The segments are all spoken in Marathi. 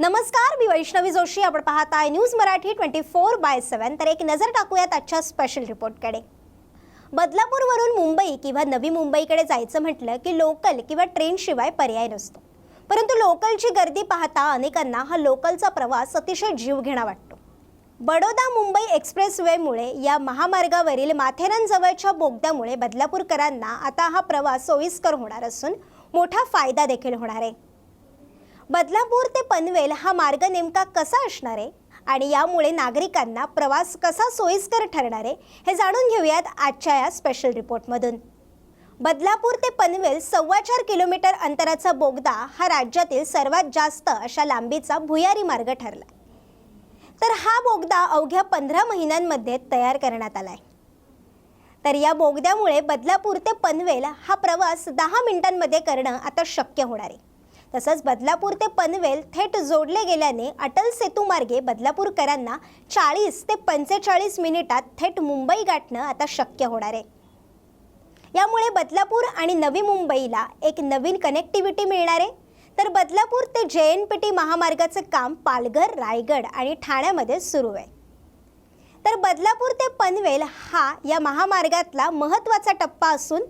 नमस्कार, मी वैष्णवी जोशी. आपण पाहताय न्यूज मराठी 24/7. तर एक नजर टाकूयात आजच्या स्पेशल रिपोर्टकडे. बदलापूरवरून मुंबई किंवा नवी मुंबईकडे जायचं म्हटलं की लोकल किंवा ट्रेन शिवाय पर्याय नसतो. परंतु लोकलची गर्दी पाहता अनेकांना हा लोकलचा प्रवास अतिशय जीवघेणा वाटतो. बडोदा मुंबई एक्सप्रेसवेमुळे या महामार्गावरील माथेरानजवळच्या बोगद्यामुळे बदलापूरकरांना आता हा प्रवास सोयीस्कर होणार असून मोठा फायदा देखील होणार आहे. बदलापूर ते पनवेल हा मार्ग नेमका कसा असणार आहे आणि यामुळे नागरिकांना प्रवास कसा सोयीस्कर ठरणार आहे हे जाणून घेऊयात आजच्या या स्पेशल रिपोर्टमधून. बदलापूर ते पनवेल 4.25 किलोमीटर अंतराचा बोगदा हा राज्यातील सर्वात जास्त अशा लांबीचा भुयारी मार्ग ठरला. तर हा बोगदा अवघ्या 15 महिन्यांमध्ये तयार करण्यात आला आहे. तर या बोगद्यामुळे बदलापूर ते पनवेल हा प्रवास 10 मिनिटांमध्ये करणं आता शक्य होणार आहे. तसंच बदलापूर ते पनवेल थेट जोडले गेल्याने अटल सेतू मार्गे बदलापूरकरांना 40 ते 45 मिनिटात थेट मुंबई गाठणं आता शक्य होणार आहे. यामुळे बदलापूर आणि नवी मुंबईला एक नवीन कनेक्टिव्हिटी मिळणार आहे. तर बदलापूर ते JNPT महामार्गाचं काम पालघर, रायगड आणि ठाण्यामध्ये सुरू आहे. तर बदलापूर ते पनवेल हा या महामार्गातला महत्त्वाचा टप्पा असून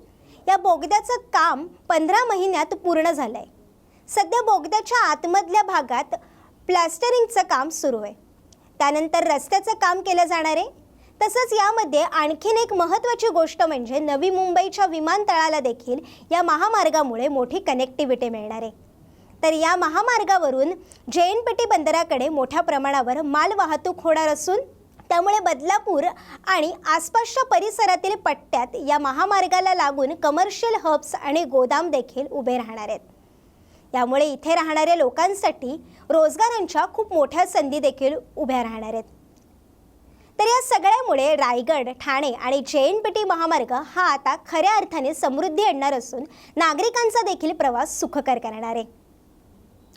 या बोगद्याचं काम 15 महिन्यात पूर्ण झालं आहे. सध्या बोगद्याच्या आतमधल्या भागात प्लास्टरिंगचं काम सुरू आहे. त्यानंतर रस्त्याचं काम केलं जाणार आहे. तसंच यामध्ये आणखीन एक महत्त्वाची गोष्ट म्हणजे नवी मुंबईच्या विमानतळाला देखील या महामार्गामुळे मोठी कनेक्टिव्हिटी मिळणार आहे. तर या महामार्गावरून JNPT बंदराकडे मोठ्या प्रमाणावर माल वाहतूक होणार असून त्यामुळे बदलापूर आणि आसपासच्या परिसरातील पट्ट्यात या महामार्गाला लागून कमर्शियल हब्स आणि गोदाम देखील उभे राहणार आहेत. यामुळे इथे राहणाऱ्या लोकांसाठी रोजगारांच्या खूप मोठ्या संधी देखील उभ्या राहणार आहेत. तर या सगळ्यामुळे रायगड, ठाणे आणि JNPT महामार्ग हा आता खऱ्या अर्थाने समृद्धी आणणार असून नागरिकांचा देखील प्रवास सुखकर करणार आहे.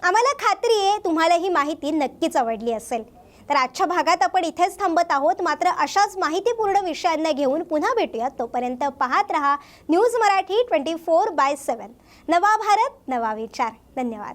आम्हाला खात्री आहे तुम्हाला ही माहिती नक्कीच आवडली असेल. तर आजच्या भागात आपण इथेच थांबत आहोत. मात्र अशाच माहितीपूर्ण विषयांना घेऊन पुन्हा भेटूया. तोपर्यंत पाहत रहा न्यूज मराठी 24/7. नवा भारत, नवा विचार. धन्यवाद.